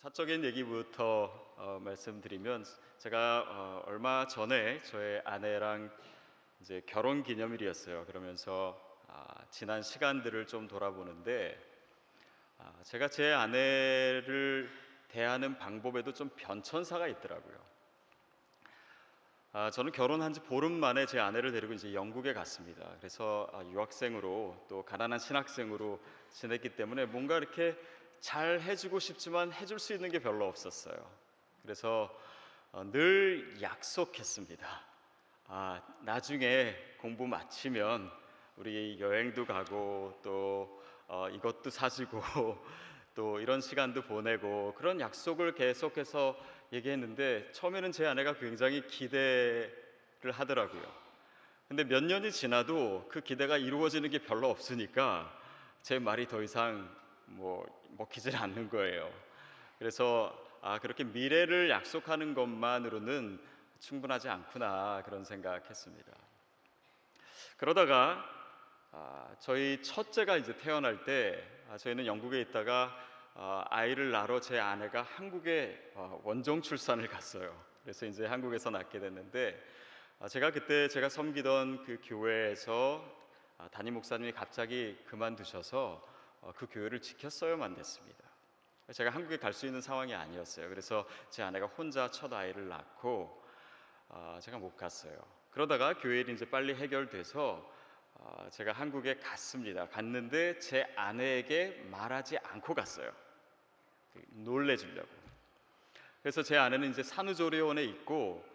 사적인 얘기부터 말씀드리면 제가 얼마 전에 저의 아내랑 이제 결혼 기념일이었어요. 그러면서 지난 시간들을 좀 돌아보는데 제가 제 아내를 대하는 방법에도 좀 변천사가 있더라고요. 저는 결혼한 지 보름 만에 제 아내를 데리고 이제 영국에 갔습니다. 그래서 유학생으로 또 가난한 신학생으로 지냈기 때문에 뭔가 이렇게 잘 해주고 싶지만 해줄 수 있는 게 별로 없었어요. 그래서 늘 약속했습니다. 나중에 공부 마치면 우리 여행도 가고 또 이것도 사주고 또 이런 시간도 보내고 그런 약속을 계속해서 얘기했는데 처음에는 제 아내가 굉장히 기대를 하더라고요. 근데 몇 년이 지나도 그 기대가 이루어지는 게 별로 없으니까 제 말이 더 이상 먹히질 않는 거예요. 그래서 그렇게 미래를 약속하는 것만으로는 충분하지 않구나 그런 생각했습니다. 그러다가 저희 첫째가 이제 태어날 때 저희는 영국에 있다가 아이를 낳으러 제 아내가 한국에 원정 출산을 갔어요. 그래서 이제 한국에서 낳게 됐는데 제가 그때 제가 섬기던 그 교회에서 담임 목사님이 갑자기 그만두셔서 그 교회를 지켰어야만 됐습니다. 제가 한국에 갈 수 있는 상황이 아니었어요. 그래서 제 아내가 혼자 첫 아이를 낳고 제가 못 갔어요. 그러다가 교회 일이 이제 빨리 해결돼서 제가 한국에 갔습니다. 갔는데 제 아내에게 말하지 않고 갔어요. 놀래주려고. 그래서 제 아내는 이제 산후조리원에 있고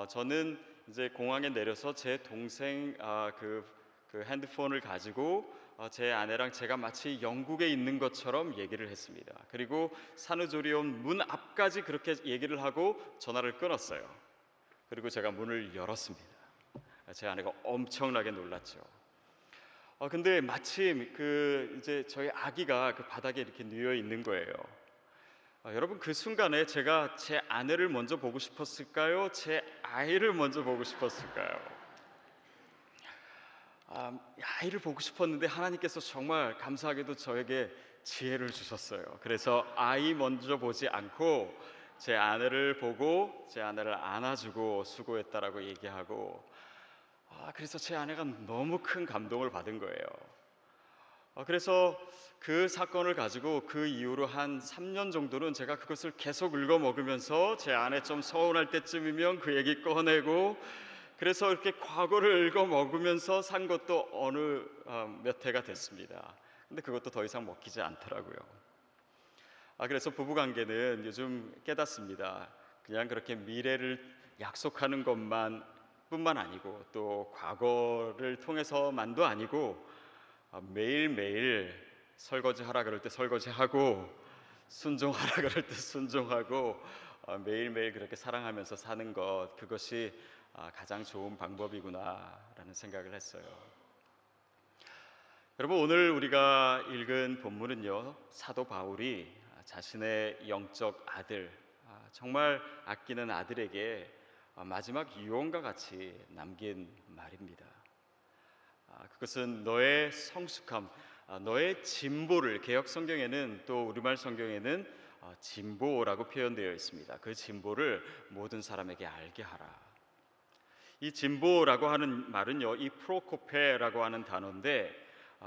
저는 이제 공항에 내려서 제 동생 그 핸드폰을 가지고 제 아내랑 제가 마치 영국에 있는 것처럼 얘기를 했습니다. 그리고 산후조리원 문 앞까지 그렇게 얘기를 하고 전화를 끊었어요. 그리고 제가 문을 열었습니다. 제 아내가 엄청나게 놀랐죠. 근데 마침 그 이제 저희 아기가 그 바닥에 이렇게 누워 있는 거예요. 여러분 그 순간에 제가 제 아내를 먼저 보고 싶었을까요? 제 아이를 먼저 보고 싶었을까요? 아이를 보고 싶었는데 하나님께서 정말 감사하게도 저에게 지혜를 주셨어요. 그래서 아이 먼저 보지 않고 제 아내를 보고 제 아내를 안아주고 수고했다라고 얘기하고 그래서 제 아내가 너무 큰 감동을 받은 거예요. 그래서 그 사건을 가지고 그 이후로 한 3년 정도는 제가 그것을 계속 읽어 먹으면서 제 아내 좀 서운할 때쯤이면 그 얘기 꺼내고 그래서 이렇게 과거를 읽어 먹으면서 산 것도 어느 몇 해가 됐습니다. 근데 그것도 더 이상 먹히지 않더라고요. 그래서 부부관계는 요즘 깨닫습니다. 그냥 그렇게 미래를 약속하는 것만 뿐만 아니고 또 과거를 통해서만도 아니고 매일매일 설거지하라 그럴 때 설거지하고 순종하라 그럴 때 순종하고 매일매일 그렇게 사랑하면서 사는 것 그것이 가장 좋은 방법이구나라는 생각을 했어요. 여러분 오늘 우리가 읽은 본문은요 사도 바울이 자신의 영적 아들 정말 아끼는 아들에게 마지막 유언과 같이 남긴 말입니다. 그것은 너의 성숙함, 너의 진보를 개역 성경에는 또 우리말 성경에는 진보라고 표현되어 있습니다. 그 진보를 모든 사람에게 알게 하라. 이 진보라고 하는 말은요, 이 프로코페라고 하는 단어인데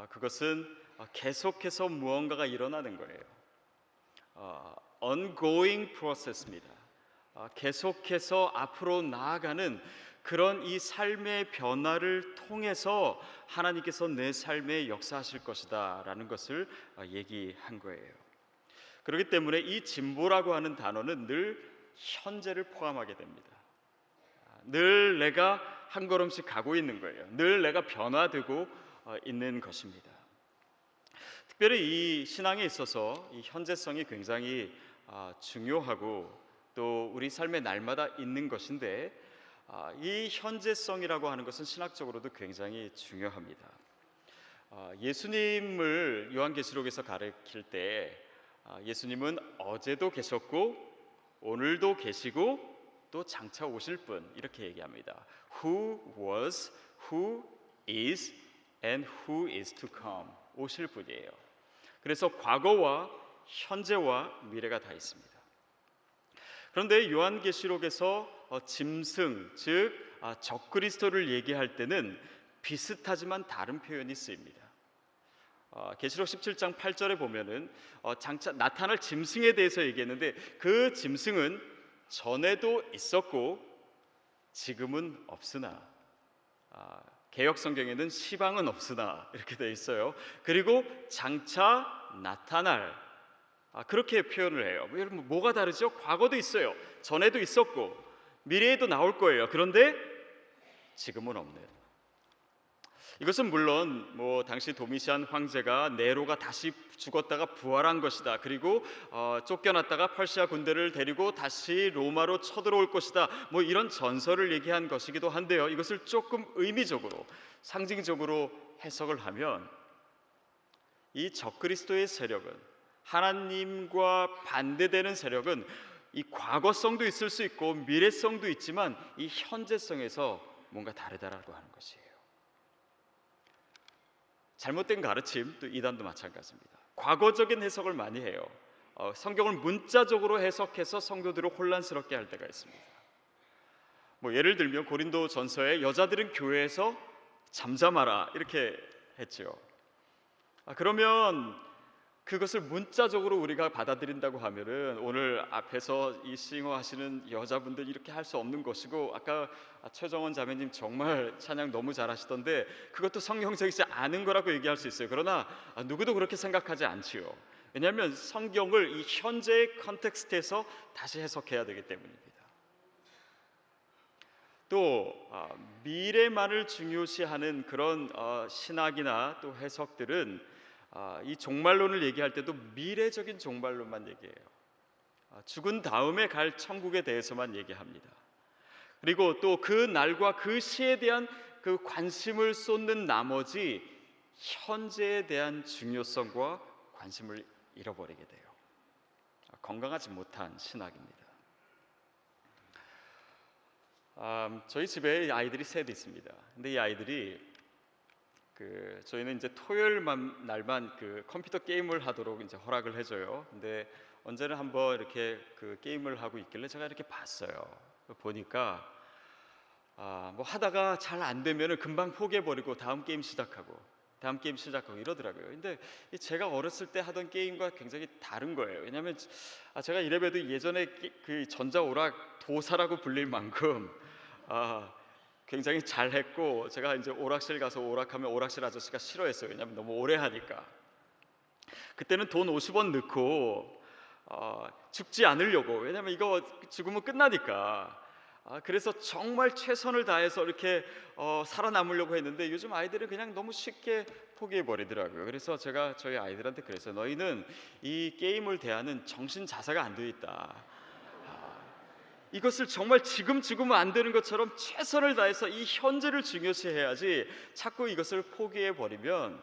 그것은 계속해서 무언가가 일어나는 거예요. ongoing process입니다. 계속해서 앞으로 나아가는 그런 이 삶의 변화를 통해서 하나님께서 내 삶에 역사하실 것이다 라는 것을 얘기한 거예요. 그렇기 때문에 이 진보라고 하는 단어는 늘 현재를 포함하게 됩니다. 늘 내가 한 걸음씩 가고 있는 거예요. 늘 내가 변화되고 있는 것입니다. 특별히 이 신앙에 있어서 이 현재성이 굉장히 중요하고 또 우리 삶의 날마다 있는 것인데 이 현재성이라고 하는 것은 신학적으로도 굉장히 중요합니다. 예수님을 요한계시록에서 가르칠 때 예수님은 어제도 계셨고 오늘도 계시고 또 장차 오실 분 이렇게 얘기합니다. Who was, who is, and who is to come. 오실 분이에요. 그래서 과거와 현재와 미래가 다 있습니다. 그런데 요한계시록에서 짐승, 즉 적그리스도를 얘기할 때는 비슷하지만 다른 표현이 쓰입니다. 계시록 17장 8절에 보면은 장차 나타날 짐승에 대해서 얘기했는데, 그 짐승은 전에도 있었고 지금은 없으나, 개역 성경에는 시방은 없으나 이렇게 되어 있어요. 그리고 장차 나타날, 그렇게 표현을 해요. 여러분, 뭐가 다르죠? 과거도 있어요. 전에도 있었고 미래에도 나올 거예요. 그런데 지금은 없네요. 이것은 물론 당시 도미시안 황제가 네로가 다시 죽었다가 부활한 것이다, 그리고 쫓겨났다가 퍼시아 군대를 데리고 다시 로마로 쳐들어올 것이다, 이런 전설을 얘기한 것이기도 한데요, 이것을 조금 의미적으로 상징적으로 해석을 하면 이 적그리스도의 세력은, 하나님과 반대되는 세력은 이 과거성도 있을 수 있고 미래성도 있지만 이 현재성에서 뭔가 다르다라고 하는 것이에요. 잘못된 가르침, 또 이단도 마찬가지입니다. 과거적인 해석을 많이 해요. 성경을 문자적으로 해석해서 성도들을 혼란스럽게 할 때가 있습니다. 예를 들면 고린도 전서에 여자들은 교회에서 잠잠하라 이렇게 했죠. 그러면 그것을 문자적으로 우리가 받아들인다고 하면은 오늘 앞에서 이 싱어하시는 여자분들 이렇게 할 수 없는 것이고, 아까 최정원 자매님 정말 찬양 너무 잘하시던데 그것도 성경적이지 않은 거라고 얘기할 수 있어요. 그러나 누구도 그렇게 생각하지 않지요. 왜냐하면 성경을 이 현재의 컨텍스트에서 다시 해석해야 되기 때문입니다. 또 미래만을 중요시하는 그런 신학이나 또 해석들은 이 종말론을 얘기할 때도 미래적인 종말론만 얘기해요. 죽은 다음에 갈 천국에 대해서만 얘기합니다. 그리고 또 그 날과 그 시에 대한 그 관심을 쏟는 나머지 현재에 대한 중요성과 관심을 잃어버리게 돼요. 건강하지 못한 신학입니다. 저희 집에 아이들이 셋 있습니다. 근데 이 아이들이 저희는 이제 토요일 날만 그 컴퓨터 게임을 하도록 이제 허락을 해줘요. 근데 언제는 한번 이렇게 그 게임을 하고 있길래 제가 이렇게 봤어요. 보니까 하다가 잘 안 되면은 금방 포기해버리고 다음 게임 시작하고 이러더라고요. 근데 제가 어렸을 때 하던 게임과 굉장히 다른 거예요. 왜냐하면 제가 이래봬도 예전에 그 전자오락 도사라고 불릴 만큼 굉장히 잘했고, 제가 이제 오락실 가서 오락하면 오락실 아저씨가 싫어했어요. 왜냐하면 너무 오래 하니까. 그때는 돈 50원 넣고 죽지 않으려고, 왜냐하면 이거 죽으면 끝나니까. 그래서 정말 최선을 다해서 이렇게 살아남으려고 했는데 요즘 아이들은 그냥 너무 쉽게 포기해 버리더라고요. 그래서 제가 저희 아이들한테 그랬어요. 너희는 이 게임을 대하는 정신 자세가 안 돼 있다. 이것을 정말 지금 죽으면 안 되는 것처럼 최선을 다해서 이 현재를 중요시해야지, 자꾸 이것을 포기해 버리면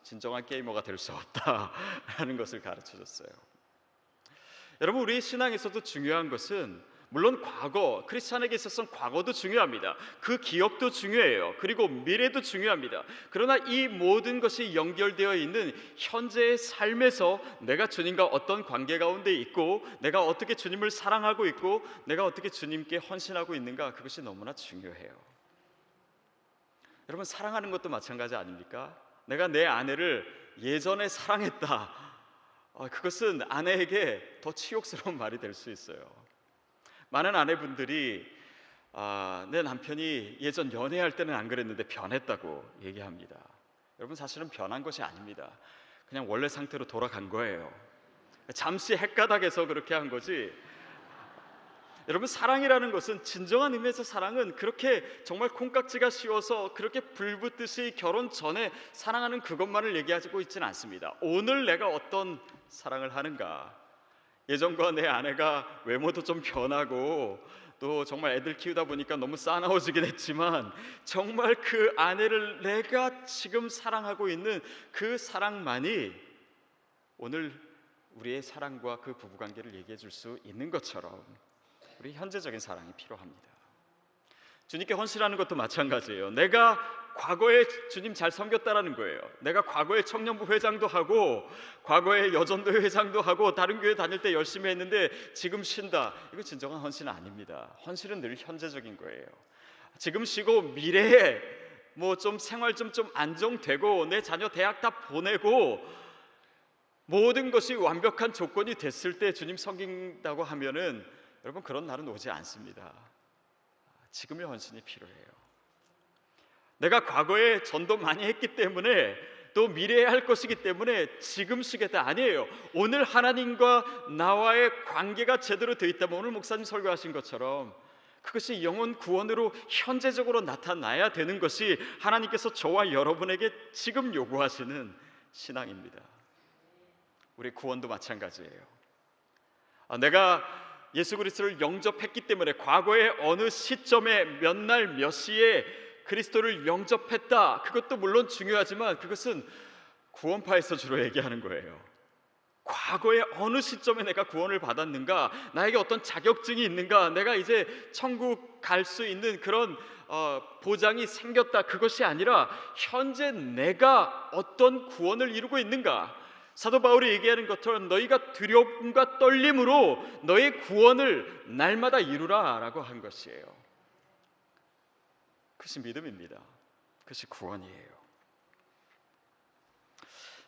진정한 게이머가 될 수 없다라는 것을 가르쳐 줬어요. 여러분, 우리 신앙에서도 중요한 것은, 물론 과거, 크리스찬에게 있어서는 과거도 중요합니다. 그 기억도 중요해요. 그리고 미래도 중요합니다. 그러나 이 모든 것이 연결되어 있는 현재의 삶에서 내가 주님과 어떤 관계 가운데 있고, 내가 어떻게 주님을 사랑하고 있고, 내가 어떻게 주님께 헌신하고 있는가, 그것이 너무나 중요해요. 여러분, 사랑하는 것도 마찬가지 아닙니까? 내가 내 아내를 예전에 사랑했다, 그것은 아내에게 더 치욕스러운 말이 될 수 있어요. 많은 아내분들이 내 남편이 예전 연애할 때는 안 그랬는데 변했다고 얘기합니다. 여러분, 사실은 변한 것이 아닙니다. 그냥 원래 상태로 돌아간 거예요. 잠시 헷가닥해서 그렇게 한 거지. 여러분, 사랑이라는 것은, 진정한 의미에서 사랑은 그렇게 정말 콩깍지가 씌워서 그렇게 불붙듯이 결혼 전에 사랑하는 그것만을 얘기하고 있지는 않습니다. 오늘 내가 어떤 사랑을 하는가, 예전과 내 아내가 외모도 좀 변하고 또 정말 애들 키우다 보니까 너무 싸나워지긴 했지만, 정말 그 아내를 내가 지금 사랑하고 있는 그 사랑만이 오늘 우리의 사랑과 그 부부관계를 얘기해 줄 수 있는 것처럼 우리 현재적인 사랑이 필요합니다. 주님께 헌신하는 것도 마찬가지예요. 내가 과거에 주님 잘 섬겼다라는 거예요. 내가 과거에 청년부 회장도 하고 과거에 여전도 회장도 하고 다른 교회 다닐 때 열심히 했는데 지금 쉰다. 이거 진정한 헌신은 아닙니다. 헌신은 늘 현재적인 거예요. 지금 쉬고 미래에 뭐 좀 생활 좀 안정되고 내 자녀 대학 다 보내고 모든 것이 완벽한 조건이 됐을 때 주님 섬긴다고 하면은 여러분 그런 날은 오지 않습니다. 지금의 헌신이 필요해요. 내가 과거에 전도 많이 했기 때문에 또 미래에 할 것이기 때문에 지금 쉬겠다 아니에요. 오늘 하나님과 나와의 관계가 제대로 되어 있다면 오늘 목사님 설교하신 것처럼 그것이 영혼 구원으로 현재적으로 나타나야 되는 것이 하나님께서 저와 여러분에게 지금 요구하시는 신앙입니다. 우리 구원도 마찬가지예요. 내가 예수 그리스도를 영접했기 때문에 과거의 어느 시점에 몇 날 몇 시에 그리스도를 영접했다. 그것도 물론 중요하지만 그것은 구원파에서 주로 얘기하는 거예요. 과거에 어느 시점에 내가 구원을 받았는가, 나에게 어떤 자격증이 있는가, 내가 이제 천국 갈 수 있는 그런 보장이 생겼다. 그것이 아니라 현재 내가 어떤 구원을 이루고 있는가. 사도 바울이 얘기하는 것처럼 너희가 두려움과 떨림으로 너의 구원을 날마다 이루라 라고 한 것이에요. 그것이 믿음입니다. 그것이 구원이에요.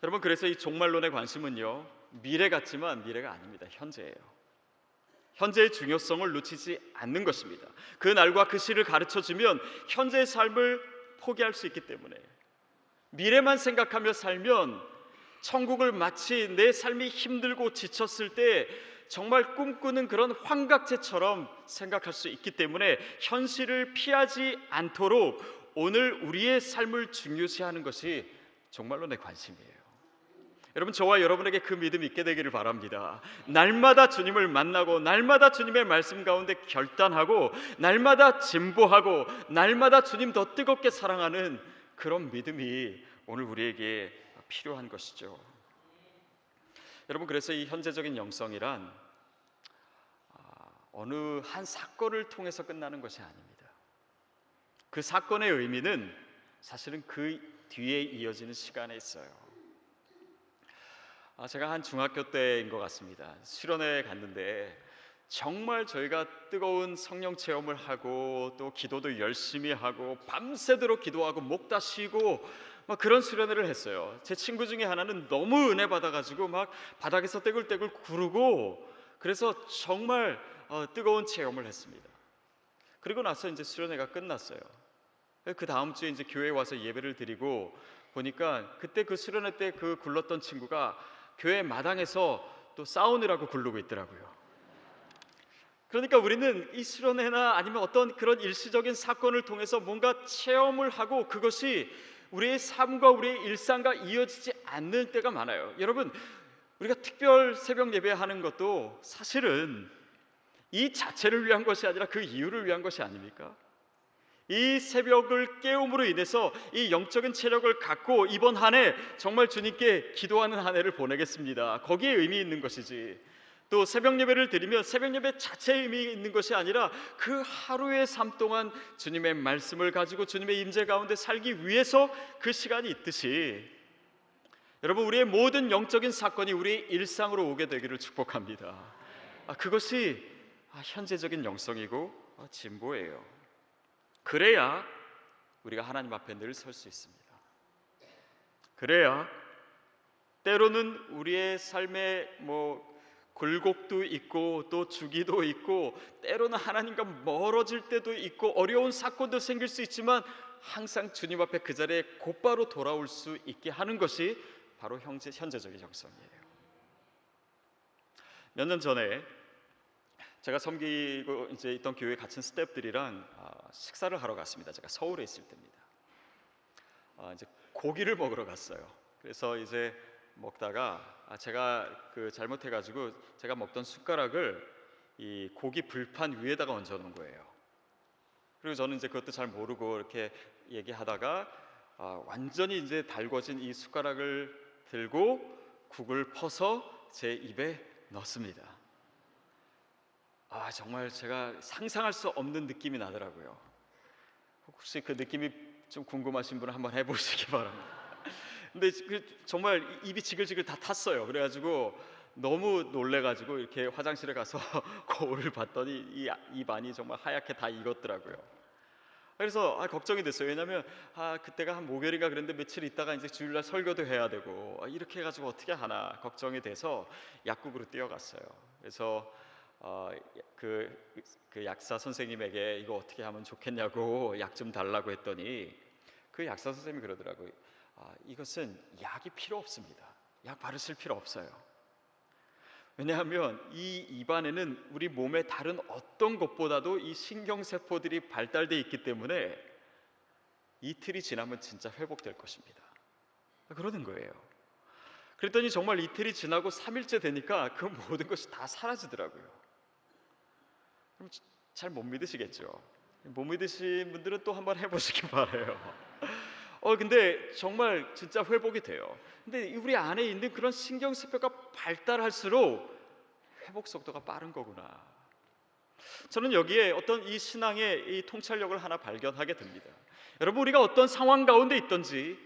여러분, 그래서 이 종말론의 관심은요, 미래 같지만 미래가 아닙니다. 현재예요. 현재의 중요성을 놓치지 않는 것입니다. 그 날과 그 시를 가르쳐주면 현재의 삶을 포기할 수 있기 때문에, 미래만 생각하며 살면 천국을 마치 내 삶이 힘들고 지쳤을 때 정말 꿈꾸는 그런 환각제처럼 생각할 수 있기 때문에 현실을 피하지 않도록 오늘 우리의 삶을 중요시하는 것이 종말론의 관심이에요. 여러분, 저와 여러분에게 그 믿음이 있게 되기를 바랍니다. 날마다 주님을 만나고 날마다 주님의 말씀 가운데 결단하고 날마다 진보하고 날마다 주님 더 뜨겁게 사랑하는 그런 믿음이 오늘 우리에게 필요한 것이죠. 여러분, 그래서 이 현재적인 영성이란 어느 한 사건을 통해서 끝나는 것이 아닙니다. 그 사건의 의미는 사실은 그 뒤에 이어지는 시간에 있어요. 제가 한 중학교 때인 것 같습니다. 수련회 갔는데 정말 저희가 뜨거운 성령 체험을 하고 또 기도도 열심히 하고 밤새도록 기도하고 목 다 쉬고 막 그런 수련회를 했어요. 제 친구 중에 하나는 너무 은혜 받아가지고 막 바닥에서 떼굴떼굴 구르고 그래서 정말 뜨거운 체험을 했습니다. 그리고 나서 이제 수련회가 끝났어요. 그 다음 주에 이제 교회에 와서 예배를 드리고 보니까 그때 그 수련회 때 그 굴렀던 친구가 교회 마당에서 또 사우느라고 굴르고 있더라고요. 그러니까 우리는 이 수련회나 아니면 어떤 그런 일시적인 사건을 통해서 뭔가 체험을 하고 그것이 우리의 삶과 우리의 일상과 이어지지 않는 때가 많아요. 여러분, 우리가 특별 새벽 예배하는 것도 사실은 이 자체를 위한 것이 아니라 그 이유를 위한 것이 아닙니까? 이 새벽을 깨움으로 인해서 이 영적인 체력을 갖고 이번 한 해 정말 주님께 기도하는 한 해를 보내겠습니다. 거기에 의미 있는 것이지, 또 새벽 예배를 드리면 새벽 예배 자체에 의미 있는 것이 아니라 그 하루의 삶 동안 주님의 말씀을 가지고 주님의 임재 가운데 살기 위해서 그 시간이 있듯이 여러분, 우리의 모든 영적인 사건이 우리의 일상으로 오게 되기를 축복합니다. 그것이 현재적인 영성이고 진보예요. 그래야 우리가 하나님 앞에 늘 설 수 있습니다. 그래야 때로는 우리의 삶에 굴곡도 있고 또 주기도 있고 때로는 하나님과 멀어질 때도 있고 어려운 사건도 생길 수 있지만 항상 주님 앞에 그 자리에 곧바로 돌아올 수 있게 하는 것이 바로 현재적인 영성이에요. 몇 년 전에 제가 섬기고 이제 있던 교회 같은 스태프들이랑 식사를 하러 갔습니다. 제가 서울에 있을 때입니다. 이제 고기를 먹으러 갔어요. 그래서 이제 먹다가 제가 잘못해가지고 제가 먹던 숟가락을 이 고기 불판 위에다가 얹어놓은 거예요. 그리고 저는 이제 그것도 잘 모르고 이렇게 얘기하다가 완전히 이제 달궈진 이 숟가락을 들고 국을 퍼서 제 입에 넣습니다. 정말 제가 상상할 수 없는 느낌이 나더라고요. 혹시 그 느낌이 좀 궁금하신 분은 한번 해보시기 바랍니다. 근데 정말 입이 지글지글 다 탔어요. 그래가지고 너무 놀래가지고 이렇게 화장실에 가서 거울을 봤더니 입 안이 정말 하얗게 다 익었더라고요. 그래서 걱정이 됐어요. 왜냐하면 그때가 한 목요일인가 그랬는데 며칠 있다가 이제 주일날 설교도 해야 되고 이렇게 해가지고 어떻게 하나 걱정이 돼서 약국으로 뛰어갔어요. 그래서 그 약사 선생님에게 이거 어떻게 하면 좋겠냐고 약 좀 달라고 했더니 그 약사 선생님이 그러더라고요. 이것은 약이 필요 없습니다. 약 바르실 필요 없어요. 왜냐하면 이 입안에는 우리 몸의 다른 어떤 것보다도 이 신경세포들이 발달되어 있기 때문에 이틀이 지나면 진짜 회복될 것입니다. 그러는 거예요. 그랬더니 정말 이틀이 지나고 3일째 되니까 그 모든 것이 다 사라지더라고요. 그럼 잘 못 믿으시겠죠? 못 믿으신 분들은 또 한번 해보시기 바라요. 근데 정말 진짜 회복이 돼요. 근데 우리 안에 있는 그런 신경세포가 발달할수록 회복 속도가 빠른 거구나. 저는 여기에 어떤 이 신앙의 이 통찰력을 하나 발견하게 됩니다. 여러분, 우리가 어떤 상황 가운데 있든지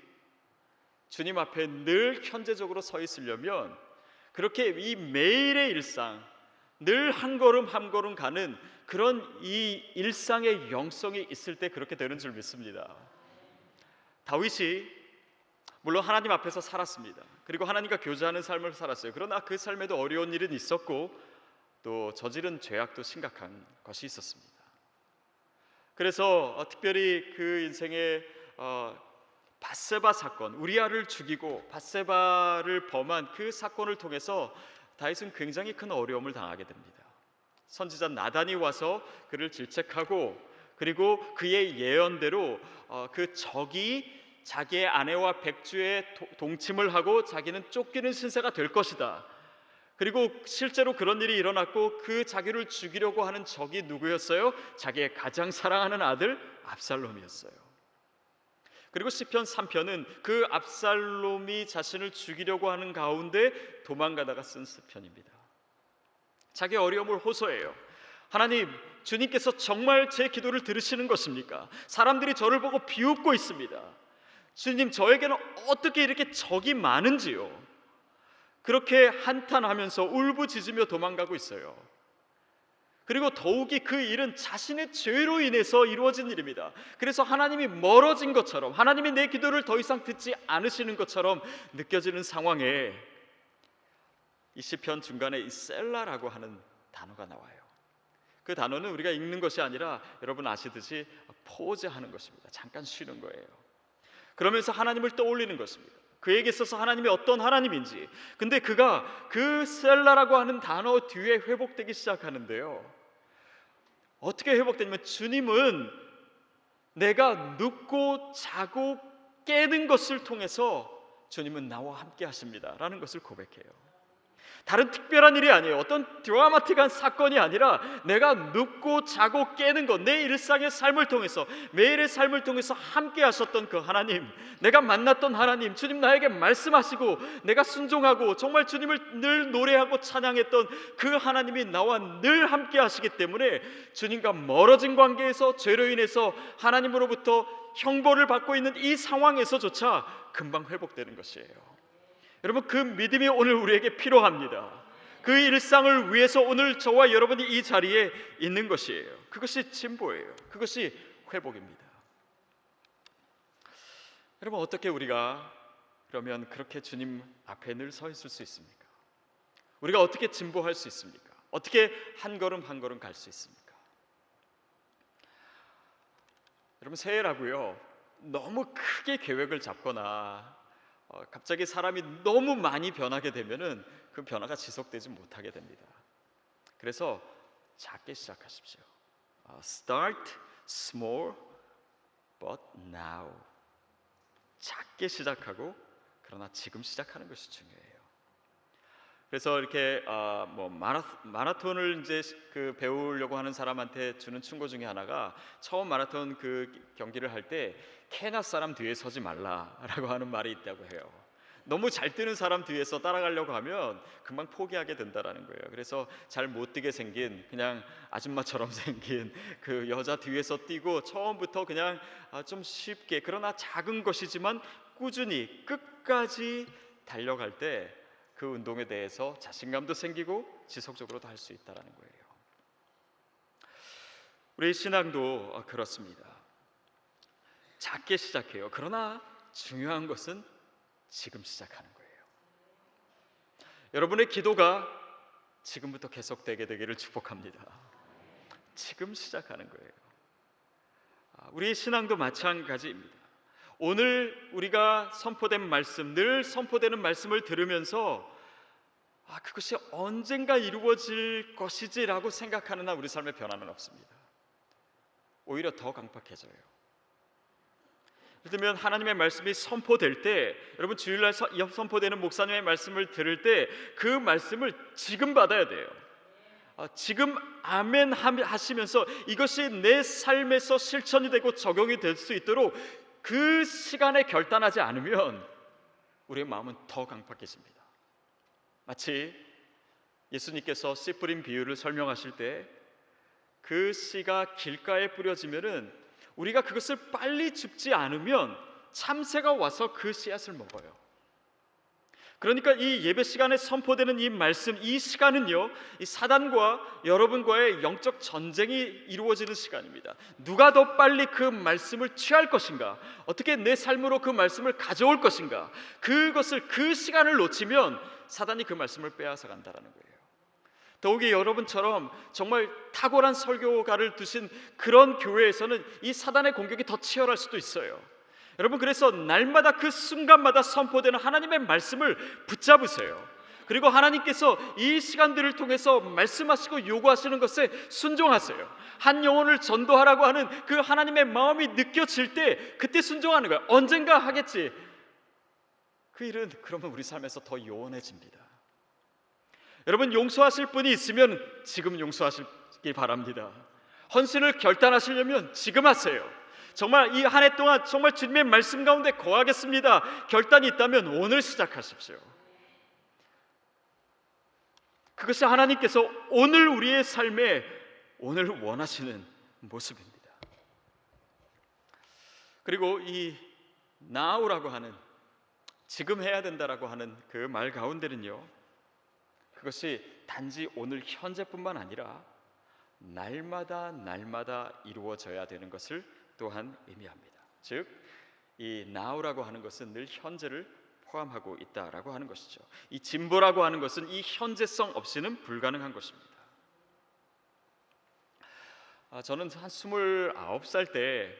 주님 앞에 늘 현재적으로 서 있으려면 그렇게 이 매일의 일상, 늘 한 걸음 한 걸음 가는 그런 이 일상의 영성이 있을 때 그렇게 되는 줄 믿습니다. 다윗이 물론 하나님 앞에서 살았습니다. 그리고 하나님과 교제하는 삶을 살았어요. 그러나 그 삶에도 어려운 일은 있었고 또 저지른 죄악도 심각한 것이 있었습니다. 그래서 특별히 그 인생의 밧세바 사건, 우리아를 죽이고 밧세바를 범한 그 사건을 통해서 다윗은 굉장히 큰 어려움을 당하게 됩니다. 선지자 나단이 와서 그를 질책하고 그리고 그의 예언대로 그 적이 자기의 아내와 백주에 동침을 하고 자기는 쫓기는 신세가 될 것이다. 그리고 실제로 그런 일이 일어났고 그 자기를 죽이려고 하는 적이 누구였어요? 자기의 가장 사랑하는 아들 압살롬이었어요. 그리고 시편 3편은 그 압살롬이 자신을 죽이려고 하는 가운데 도망가다가 쓴 시편입니다. 자기 어려움을 호소해요. 하나님, 주님께서 정말 제 기도를 들으시는 것입니까? 사람들이 저를 보고 비웃고 있습니다. 주님, 저에게는 어떻게 이렇게 적이 많은지요? 그렇게 한탄하면서 울부짖으며 도망가고 있어요. 그리고 더욱이 그 일은 자신의 죄로 인해서 이루어진 일입니다. 그래서 하나님이 멀어진 것처럼, 하나님이 내 기도를 더 이상 듣지 않으시는 것처럼 느껴지는 상황에 이 시편 중간에 이 셀라라고 하는 단어가 나와요. 그 단어는 우리가 읽는 것이 아니라 여러분 아시듯이 포즈하는 것입니다. 잠깐 쉬는 거예요. 그러면서 하나님을 떠올리는 것입니다. 그에게 있어서 하나님이 어떤 하나님인지. 근데 그가 그 셀라라고 하는 단어 뒤에 회복되기 시작하는데요. 어떻게 회복되냐면 주님은 내가 눕고 자고 깨는 것을 통해서 주님은 나와 함께 하십니다 라는 것을 고백해요. 다른 특별한 일이 아니에요. 어떤 드라마틱한 사건이 아니라 내가 눕고 자고 깨는 것, 내 일상의 삶을 통해서, 매일의 삶을 통해서 함께 하셨던 그 하나님, 내가 만났던 하나님, 주님 나에게 말씀하시고 내가 순종하고 정말 주님을 늘 노래하고 찬양했던 그 하나님이 나와 늘 함께 하시기 때문에 주님과 멀어진 관계에서 죄로 인해서 하나님으로부터 형벌을 받고 있는 이 상황에서조차 금방 회복되는 것이에요. 여러분, 그 믿음이 오늘 우리에게 필요합니다. 그 일상을 위해서 오늘 저와 여러분이 이 자리에 있는 것이에요. 그것이 진보예요. 그것이 회복입니다. 여러분, 어떻게 우리가 그러면 그렇게 주님 앞에 늘 서 있을 수 있습니까? 우리가 어떻게 진보할 수 있습니까? 어떻게 한 걸음 한 걸음 갈 수 있습니까? 여러분, 새해라고요, 너무 크게 계획을 잡거나 갑자기 사람이 너무 많이 변하게 되면은 그 변화가 지속되지 못하게 됩니다. 그래서 작게 시작하십시오. Start small but now. 작게 시작하고 그러나 지금 시작하는 것이 중요해요. 그래서 이렇게 마라톤을 이제 배우려고 하는 사람한테 주는 충고 중에 하나가, 처음 마라톤 그 경기를 할 때 캐나 사람 뒤에 서지 말라라고 하는 말이 있다고 해요. 너무 잘 뛰는 사람 뒤에서 따라가려고 하면 금방 포기하게 된다라는 거예요. 그래서 잘 못 뛰게 생긴 그냥 아줌마처럼 생긴 그 여자 뒤에서 뛰고 처음부터 그냥 좀 쉽게, 그러나 작은 것이지만 꾸준히 끝까지 달려갈 때 그 운동에 대해서 자신감도 생기고 지속적으로도 할 수 있다라는 거예요. 우리 신앙도 그렇습니다. 작게 시작해요. 그러나 중요한 것은 지금 시작하는 거예요. 여러분의 기도가 지금부터 계속되게 되기를 축복합니다. 지금 시작하는 거예요. 우리 신앙도 마찬가지입니다. 오늘 우리가 선포된 말씀, 늘 선포되는 말씀을 들으면서 그것이 언젠가 이루어질 것이지라고 생각하는 한 우리 삶의 변화는 없습니다. 오히려 더 강팍해져요. 예를 들면 하나님의 말씀이 선포될 때, 여러분 주일날 선포되는 목사님의 말씀을 들을 때 그 말씀을 지금 받아야 돼요. 지금 아멘 하시면서 이것이 내 삶에서 실천이 되고 적용이 될 수 있도록 그 시간에 결단하지 않으면 우리의 마음은 더 강팍해집니다. 마치 예수님께서 씨 뿌린 비유를 설명하실 때 그 씨가 길가에 뿌려지면은 우리가 그것을 빨리 줍지 않으면 참새가 와서 그 씨앗을 먹어요. 그러니까 이 예배 시간에 선포되는 이 말씀, 이 시간은요, 이 사단과 여러분과의 영적 전쟁이 이루어지는 시간입니다. 누가 더 빨리 그 말씀을 취할 것인가, 어떻게 내 삶으로 그 말씀을 가져올 것인가, 그것을, 그 시간을 놓치면 사단이 그 말씀을 빼앗아 간다라는 거예요. 더욱이 여러분처럼 정말 탁월한 설교가를 두신 그런 교회에서는 이 사단의 공격이 더 치열할 수도 있어요. 여러분, 그래서 날마다 그 순간마다 선포되는 하나님의 말씀을 붙잡으세요. 그리고 하나님께서 이 시간들을 통해서 말씀하시고 요구하시는 것에 순종하세요. 한 영혼을 전도하라고 하는 그 하나님의 마음이 느껴질 때 그때 순종하는 거예요. 언젠가 하겠지. 그 일은 그러면 우리 삶에서 더 요원해집니다. 여러분, 용서하실 분이 있으면 지금 용서하시기 바랍니다. 헌신을 결단하시려면 지금 하세요. 정말 이 한 해 동안 정말 주님의 말씀 가운데 거하겠습니다, 결단이 있다면 오늘 시작하십시오. 그것이 하나님께서 오늘 우리의 삶에 오늘 원하시는 모습입니다. 그리고 이 now라고 하는, 지금 해야 된다라고 하는 그 말 가운데는요, 그것이 단지 오늘 현재뿐만 아니라 날마다 날마다 이루어져야 되는 것을 또한 의미합니다. 즉, 이 now라고 하는 것은 늘 현재를 포함하고 있다라고 하는 것이죠. 이 진보라고 하는 것은 이 현재성 없이는 불가능한 것입니다. 저는 한 29살 때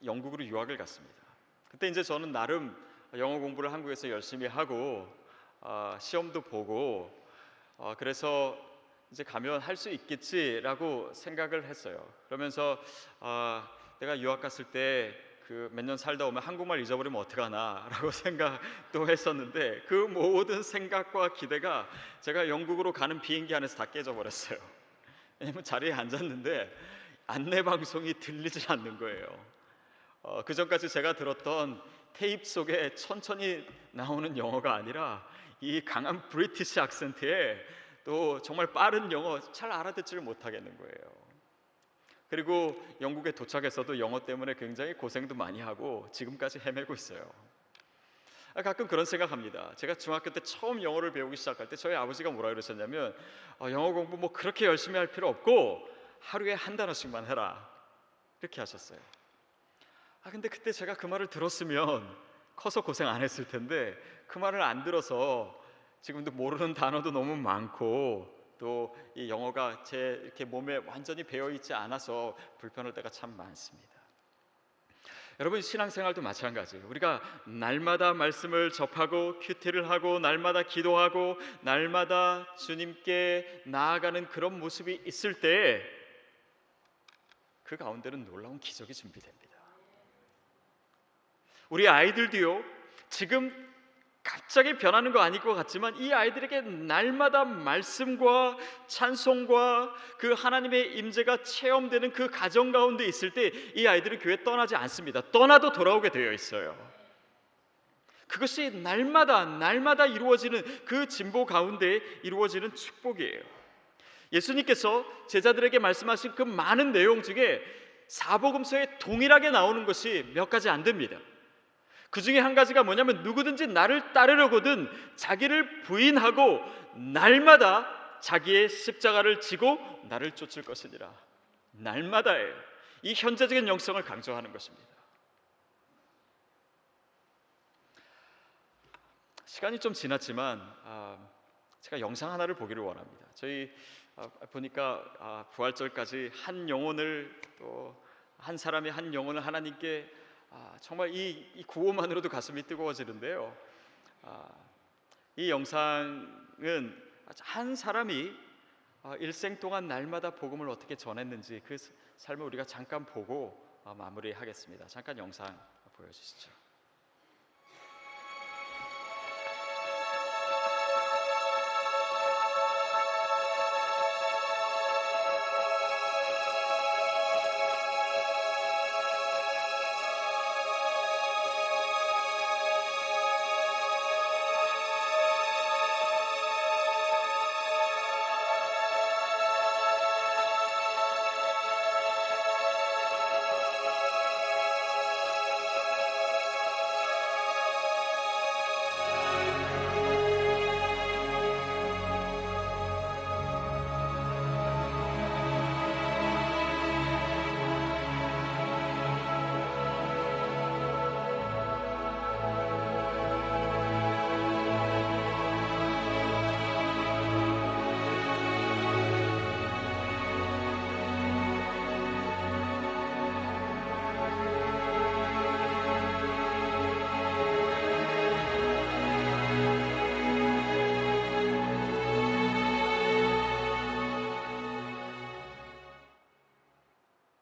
영국으로 유학을 갔습니다. 그때 이제 저는 나름 영어 공부를 한국에서 열심히 하고 시험도 보고 그래서 이제 가면 할 수 있겠지라고 생각을 했어요. 그러면서 내가 유학 갔을 때 그 몇 년 살다 오면 한국말 잊어버리면 어떡하나라고 생각도 했었는데, 그 모든 생각과 기대가 제가 영국으로 가는 비행기 안에서 다 깨져버렸어요. 왜냐면 자리에 앉았는데 안내 방송이 들리지 않는 거예요. 그 전까지 제가 들었던 테이프 속에 천천히 나오는 영어가 아니라 이 강한 브리티시 악센트에 또 정말 빠른 영어, 잘 알아듣지를 못하겠는 거예요. 그리고 영국에 도착해서도 영어 때문에 굉장히 고생도 많이 하고 지금까지 헤매고 있어요. 가끔 그런 생각합니다. 제가 중학교 때 처음 영어를 배우기 시작할 때 저희 아버지가 뭐라 그러셨냐면 영어 공부 뭐 그렇게 열심히 할 필요 없고 하루에 한 단어씩만 해라, 이렇게 하셨어요. 근데 그때 제가 그 말을 들었으면 커서 고생 안 했을 텐데 그 말을 안 들어서 지금도 모르는 단어도 너무 많고 또 이 영어가 제 이렇게 몸에 완전히 배어 있지 않아서 불편할 때가 참 많습니다. 여러분, 신앙생활도 마찬가지예요. 우리가 날마다 말씀을 접하고 큐티를 하고 날마다 기도하고 날마다 주님께 나아가는 그런 모습이 있을 때 그 가운데는 놀라운 기적이 준비됩니다. 우리 아이들도요, 지금 갑자기 변하는 거 아닐 것 같지만 이 아이들에게 날마다 말씀과 찬송과 그 하나님의 임재가 체험되는 그 가정 가운데 있을 때 이 아이들은 교회 떠나지 않습니다. 떠나도 돌아오게 되어 있어요. 그것이 날마다 이루어지는 그 진보 가운데 이루어지는 축복이에요. 예수님께서 제자들에게 말씀하신 그 많은 내용 중에 사복음서에 동일하게 나오는 것이 몇 가지 안 됩니다. 그 중에 한 가지가 뭐냐면 누구든지 나를 따르려거든 자기를 부인하고 날마다 자기의 십자가를 지고 나를 쫓을 것이니라. 날마다예요. 이 현재적인 영성을 강조하는 것입니다. 시간이 좀 지났지만 제가 영상 하나를 보기를 원합니다. 저희 보니까 부활절까지 한 영혼을, 또 한 사람이 한 영혼을 하나님께 정말 이 구호만으로도 가슴이 뜨거워지는데요. 이 영상은 한 사람이 일생 동안 날마다 복음을 어떻게 전했는지 그 삶을 우리가 잠깐 보고 마무리하겠습니다. 잠깐 영상 보여주시죠.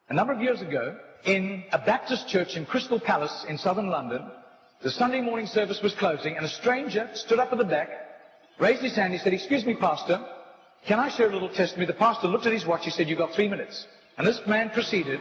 A number of years ago, in a Baptist church in Crystal Palace in southern London, the Sunday morning service was closing, and a stranger stood up at the back, raised his hand, he said, "Excuse me, Pastor, can I share a little testimony?" The pastor looked at his watch, he said, "You've got 3 minutes." And this man proceeded.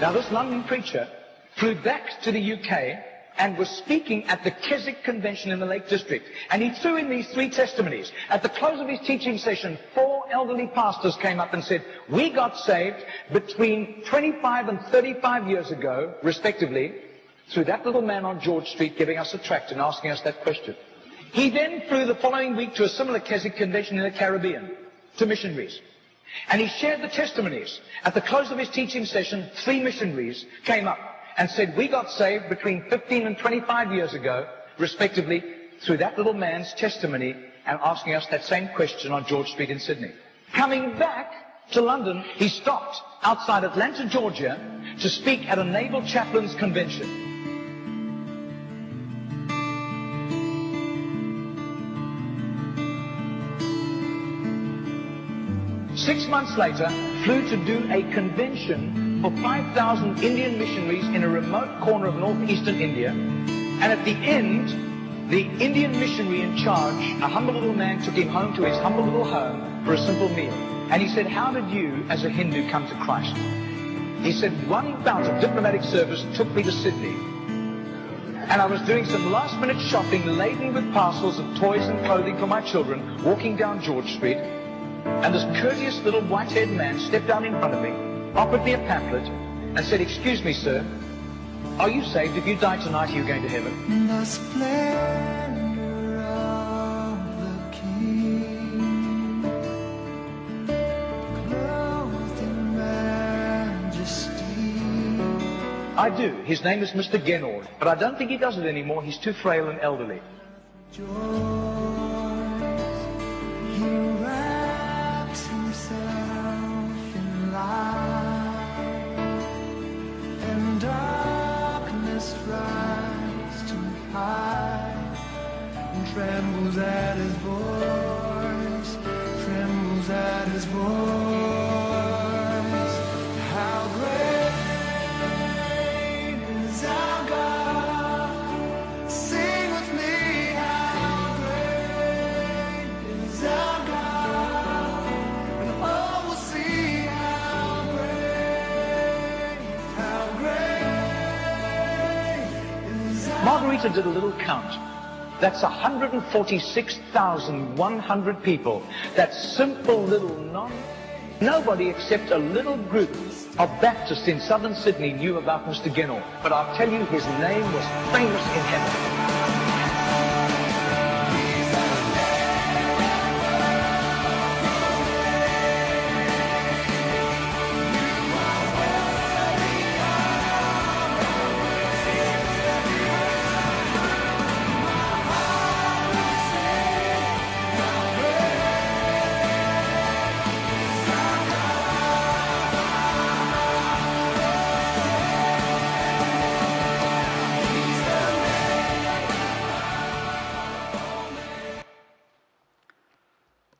Now, this London preacher flew back to the UK and was speaking at the Keswick Convention in the Lake District. And he threw in these 3 testimonies. At the close of his teaching session, 4 elderly pastors came up and said, "We got saved between 25 and 35 years ago, respectively, through that little man on George Street giving us a tract and asking us that question." He then flew the following week to a similar Keswick Convention in the Caribbean, to missionaries. And he shared the testimonies. At the close of his teaching session, 3 missionaries came up and said, "We got saved between 15 and 25 years ago, respectively, through that little man's testimony and asking us that same question on George Street in Sydney." Coming back to London, he stopped outside Atlanta, Georgia, to speak at a naval chaplains convention. 6 months later, flew to do a convention for 5,000 Indian missionaries in a remote corner of northeastern India. And at the end, the Indian missionary in charge, a humble little man, took him home to his humble little home for a simple meal. And he said, "How did you, as a Hindu, come to Christ?" He said, "One bout of diplomatic service took me to Sydney. And I was doing some last-minute shopping laden with parcels of toys and clothing for my children, walking down George Street. And this courteous little white-haired man stepped down in front of me, offered me a pamphlet, and said, 'Excuse me, sir, are you saved? If you die tonight, are you going to heaven?'" The splendor of the King, clothed in majesty. I do. His name is Mr. Genord, but I don't think he does it anymore. He's too frail and elderly. Joys, you rise. trembles at his voice, trembles at his voice. How great is our God? Sing with me, how great is our God? And all will see how great is our Margarita did a little count. That's 146,100 people. That simple little nobody except a little group of Baptists in southern Sydney knew about Mr. Ginnell. But I'll tell you, his name was famous in heaven.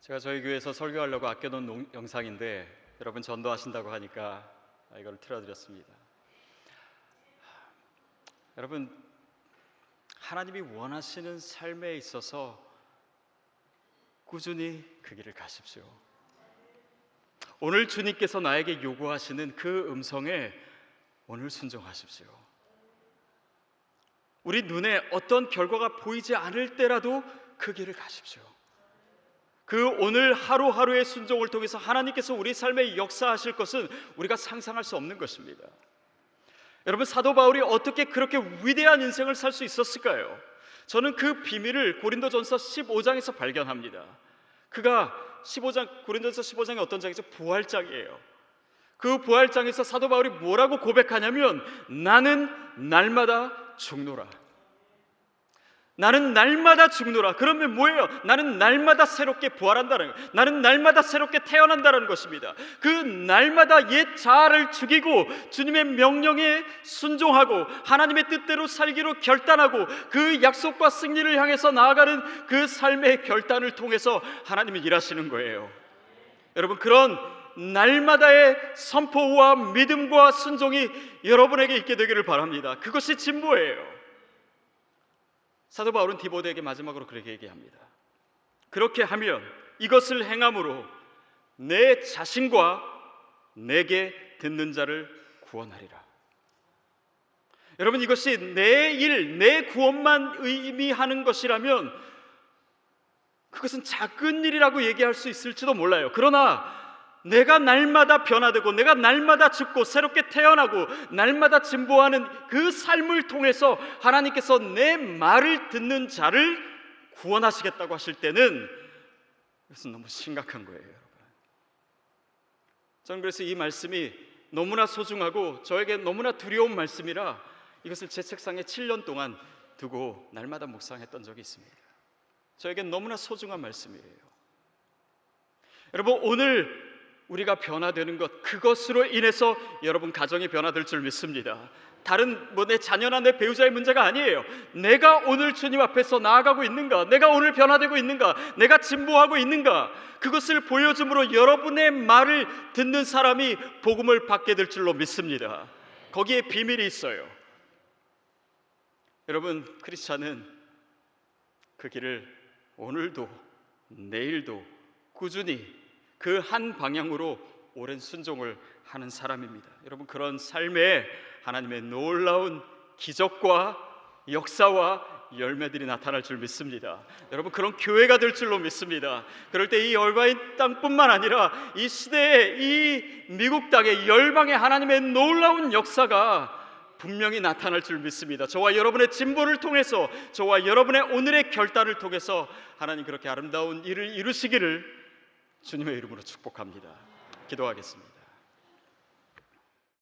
제가 저희 교회에서 설교하려고 아껴놓은 영상인데 여러분 전도하신다고 하니까 이걸 틀어드렸습니다. 여러분, 하나님이 원하시는 삶에 있어서 꾸준히 그 길을 가십시오. 오늘 주님께서 나에게 요구하시는 그 음성에 오늘 순종하십시오. 우리 눈에 어떤 결과가 보이지 않을 때라도 그 길을 가십시오. 그 오늘 하루하루의 순종을 통해서 하나님께서 우리 삶에 역사하실 것은 우리가 상상할 수 없는 것입니다. 여러분, 사도 바울이 어떻게 그렇게 위대한 인생을 살 수 있었을까요? 저는 그 비밀을 고린도전서 15장에서 발견합니다. 그가 고린도전서 15장이 어떤 장이죠? 부활장이에요. 그 부활장에서 사도 바울이 뭐라고 고백하냐면, 나는 날마다 죽노라. 나는 날마다 죽노라. 그러면 뭐예요? 나는 날마다 새롭게 부활한다는 거예요. 나는 날마다 새롭게 태어난다는 것입니다. 그 날마다 옛 자아를 죽이고 주님의 명령에 순종하고 하나님의 뜻대로 살기로 결단하고 그 약속과 승리를 향해서 나아가는 그 삶의 결단을 통해서 하나님이 일하시는 거예요. 여러분, 그런 날마다의 선포와 믿음과 순종이 여러분에게 있게 되기를 바랍니다. 그것이 진보예요. 사도 바울은 디모데에게 마지막으로 그렇게 얘기합니다. 그렇게 하면, 이것을 행함으로 내 자신과 내게 듣는 자를 구원하리라. 여러분, 이것이 내 일, 내 구원만 의미하는 것이라면 그것은 작은 일이라고 얘기할 수 있을지도 몰라요. 그러나 내가 날마다 변화되고 내가 날마다 죽고 새롭게 태어나고 날마다 진보하는 그 삶을 통해서 하나님께서 내 말을 듣는 자를 구원하시겠다고 하실 때는 이것은 너무 심각한 거예요, 여러분. 저는 그래서 이 말씀이 너무나 소중하고 저에게 너무나 두려운 말씀이라 이것을 제 책상에 7년 동안 두고 날마다 묵상했던 적이 있습니다. 저에게 너무나 소중한 말씀이에요. 여러분, 오늘 우리가 변화되는 것, 그것으로 인해서 여러분 가정이 변화될 줄 믿습니다. 다른 내 자녀나 내 배우자의 문제가 아니에요. 내가 오늘 주님 앞에서 나아가고 있는가, 내가 오늘 변화되고 있는가, 내가 진보하고 있는가, 그것을 보여줌으로 여러분의 말을 듣는 사람이 복음을 받게 될 줄로 믿습니다. 거기에 비밀이 있어요. 여러분, 크리스찬은 그 길을 오늘도 내일도 꾸준히 그 한 방향으로 오랜 순종을 하는 사람입니다. 여러분, 그런 삶에 하나님의 놀라운 기적과 역사와 열매들이 나타날 줄 믿습니다. 여러분, 그런 교회가 될 줄로 믿습니다. 그럴 때 이 열방의 땅뿐만 아니라 이 시대에 이 미국 땅의 열방의 하나님의 놀라운 역사가 분명히 나타날 줄 믿습니다. 저와 여러분의 진보를 통해서, 저와 여러분의 오늘의 결단을 통해서 하나님 그렇게 아름다운 일을 이루시기를 주님의 이름으로 축복합니다. 기도하겠습니다.